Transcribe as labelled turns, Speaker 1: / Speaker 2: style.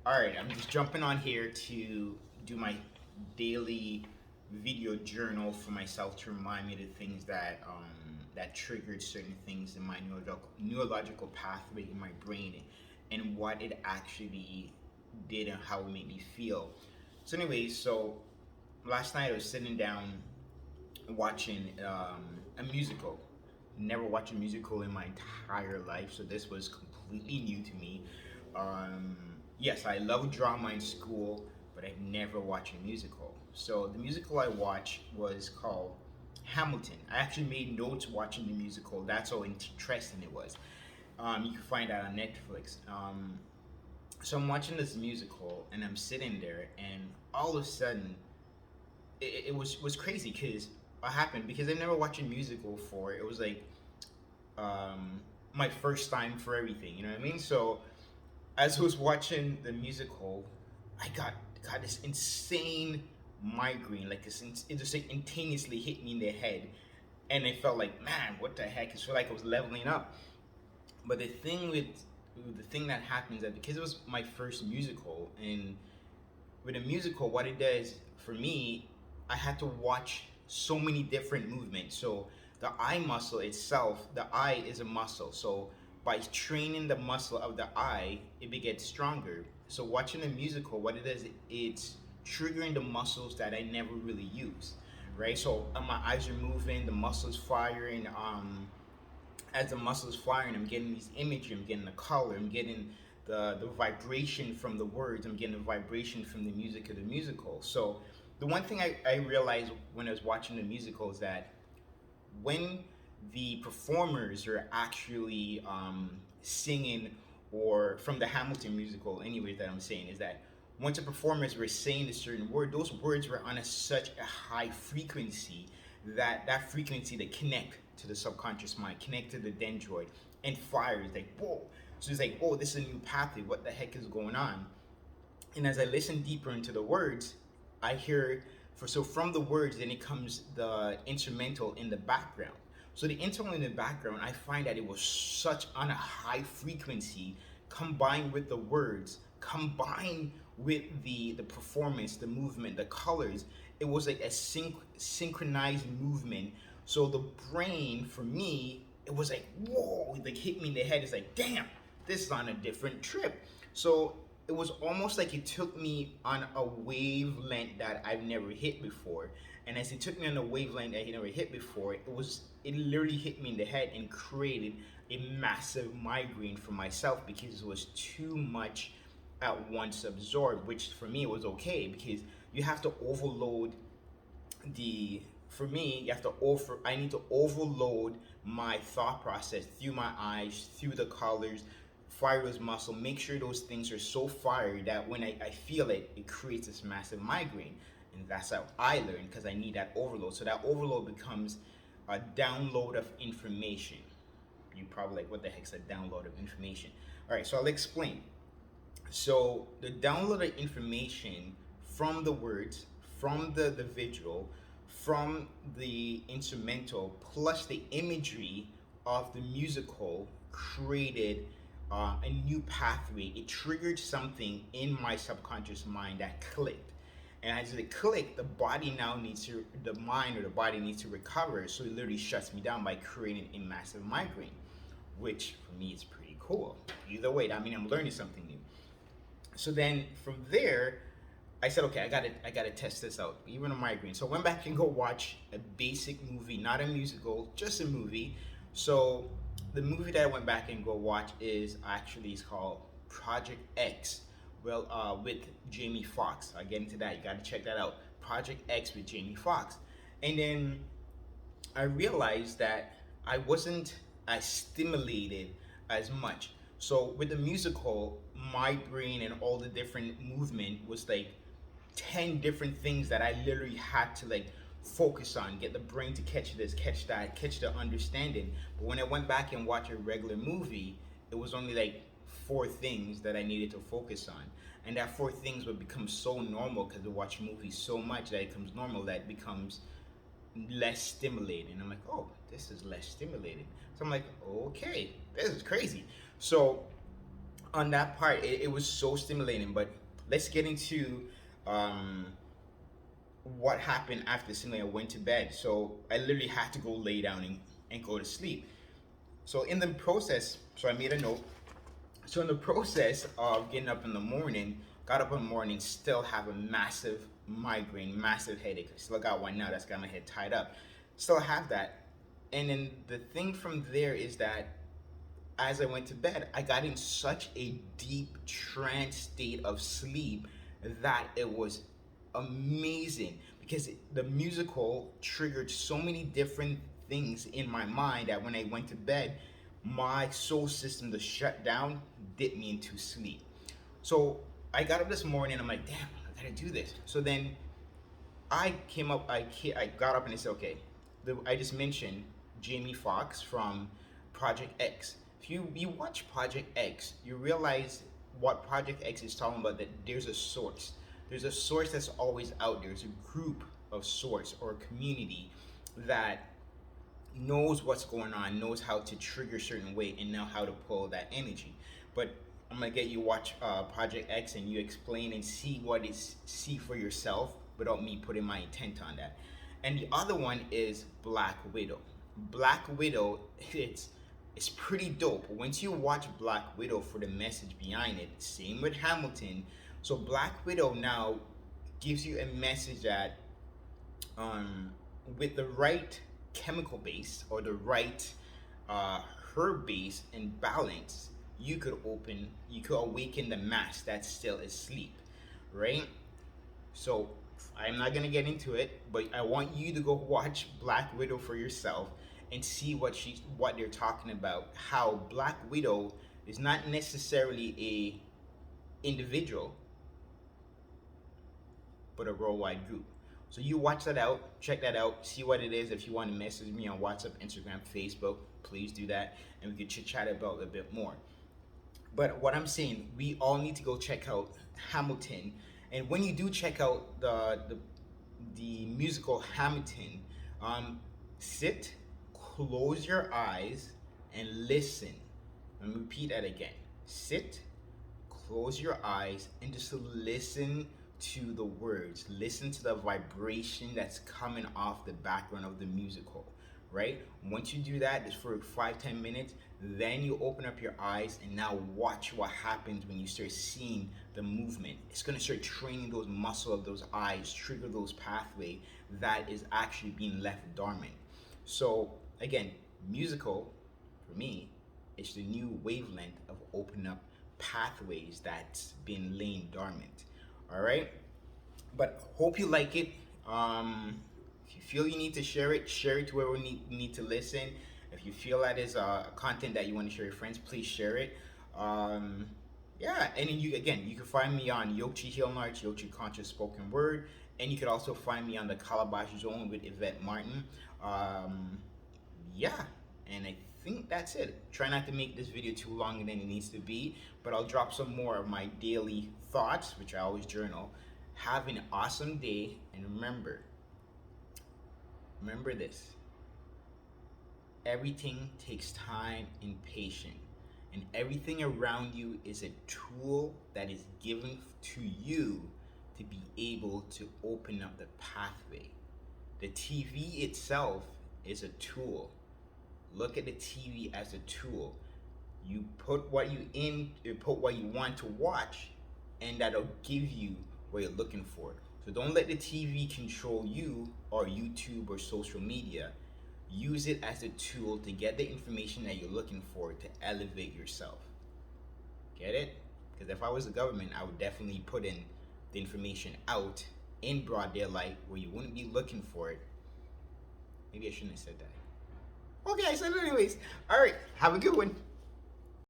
Speaker 1: All right, I'm just jumping on here to do my daily video journal for myself to remind me of the things that triggered certain things in my neurological pathway in my brain, and what it actually did and how it made me feel. So, anyways, last night I was sitting down watching a musical. Never watched a musical in my entire life, so this was completely new to me. Um, yes, I love drama in school, but I've never watched a musical. So the musical I watched was called Hamilton. I actually made notes watching the musical. That's how interesting it was. You can find that on Netflix. So I'm watching this musical, and I'm sitting there, and all of a sudden, it was crazy because what happened, because I never watched a musical before. It was like my first time for everything. You know what I mean? So as I was watching the musical, I got this insane migraine. Like it just like instantaneously hit me in the head, and I felt like, man, what the heck? It felt like I was leveling up. But the thing that happens, that because it was my first musical, and with a musical, what it does for me, I had to watch so many different movements. So the eye muscle itself, the eye is a muscle. So by training the muscle of the eye, it gets stronger. So watching a musical, what it is, it's triggering the muscles that I never really use, right? So my eyes are moving, the muscles firing. As the muscles firing, I'm getting these imagery, I'm getting the color, I'm getting the vibration from the words, I'm getting the vibration from the music of the musical. So the one thing I realized when I was watching the musical is that when the performers are actually singing, or from the Hamilton musical, anyway, that I'm saying is that once the performers were saying a certain word, those words were on such a high frequency that frequency they connect to the subconscious mind, connect to the dendroid, and fires like whoa. So it's like, oh, this is a new pathway. What the heck is going on? And as I listen deeper into the words, I hear from the words, then it comes the instrumental in the background. So the instrumental in the background, I find that it was such on a high frequency, combined with the words, combined with the performance, the movement, the colors. It was like a synchronized movement. So the brain, for me, it was like whoa, it like hit me in the head. It's like, damn, this is on a different trip. So it was almost like it took me on a wavelength that I've never hit before. And as it took me on a wavelength that I never hit before, it literally hit me in the head and created a massive migraine for myself, because it was too much at once absorbed, which for me was okay, because you have to overload the for me you have to over I need to overload my thought process through my eyes, through the colors, fire those muscle, make sure those things are so fired that when I feel it, it creates this massive migraine. And that's how I learned, because I need that overload. So that overload becomes a download of information. You probably like, what the heck's a download of information? All right, so I'll explain. So the download of information from the words, from the visual, from the instrumental, plus the imagery of the musical created a new pathway. It triggered something in my subconscious mind that clicked. And as it clicked, the mind or the body needs to recover. So it literally shuts me down by creating a massive migraine, which for me is pretty cool. Either way, I mean, I'm learning something new. So then from there, I said, okay, I gotta test this out, even a migraine. So I went back and go watch a basic movie, not a musical, just a movie. So the movie that I went back and go watch is called Project X. Well, with Jamie Foxx. I'll get into that. You gotta check that out. Project X with Jamie Foxx. And then I realized that I wasn't as stimulated as much. So with the musical, my brain and all the different movement was like 10 different things that I literally had to like focus on, get the brain to catch this, catch that, catch the understanding. But when I went back and watched a regular movie, it was only like four things that I needed to focus on. And that four things would become so normal, because I watch movies so much that it becomes normal, that it becomes less stimulating. I'm like, oh, this is less stimulating. So I'm like, okay, this is crazy. So on that part, it was so stimulating. But let's get into um, what happened after suddenly I went to bed. So I literally had to go lay down and go to sleep. So in the process, so I made a note. So in the process of getting up in the morning, got up in the morning, still have a massive migraine, massive headache. I still got one now that's got my head tied up. Still have that. And then the thing from there is that as I went to bed, I got in such a deep trance state of sleep that it was amazing because the musical triggered so many different things in my mind that when I went to bed, my soul system to shut down dipped me into sleep. So I got up this morning. I'm like, damn, I gotta do this. So then I came up. I got up and I said, okay. I just mentioned Jamie Foxx from Project X. If you watch Project X, you realize what Project X is talking about. That there's a source. There's a source that's always out there. There's a group of sorts or a community that knows what's going on, knows how to trigger a certain way, and know how to pull that energy. But I'm gonna get you watch Project X and you explain and see what is see for yourself without me putting my intent on that. And the other one is Black Widow. Black Widow, it's pretty dope. Once you watch Black Widow for the message behind it, same with Hamilton. So Black Widow now gives you a message that with the right chemical base or the right herb base and balance, you could awaken the mass that's still asleep, right? So I'm not gonna get into it, but I want you to go watch Black Widow for yourself and see what they're talking about. How Black Widow is not necessarily a individual, but a worldwide group. So you watch that out, check that out, see what it is. If you want to message me on WhatsApp, Instagram, Facebook, please do that, and we can chit chat about it a bit more. But what I'm saying, we all need to go check out Hamilton. And when you do check out the musical Hamilton, sit, close your eyes, and listen. Let me repeat that again. Sit, close your eyes, and just listen to the words. Listen to the vibration that's coming off the background of the musical, right? Once you do that, just for 5-10 minutes, then you open up your eyes and now watch what happens when you start seeing the movement. It's going to start training those muscles of those eyes, trigger those pathway that is actually being left dormant. So again, musical for me is the new wavelength of opening up pathways that's been laying dormant. All right, but hope you like it. If you feel you need to share it to whoever need to listen. If you feel that is content that you want to share with your friends, please share it. Yeah, and then you can find me on Yokchi-Conscious spoken word, and you could also find me on the Calabash Zone with Yvette Martin. Yeah, and I think that's it. Try not to make this video too long than it needs to be, but I'll drop some more of my daily thoughts, which I always journal. Have an awesome day, and remember this. Everything takes time and patience, and everything around you is a tool that is given to you to be able to open up the pathway. The TV itself is a tool. Look at the TV as a tool. You put what you put what you want to watch, and that'll give you what you're looking for. So don't let the TV control you or YouTube or social media. Use it as a tool to get the information that you're looking for to elevate yourself. Get it? Because if I was the government, I would definitely put in the information out in broad daylight where you wouldn't be looking for it. Maybe I shouldn't have said that. Okay, I said it anyways. All right, have a good one.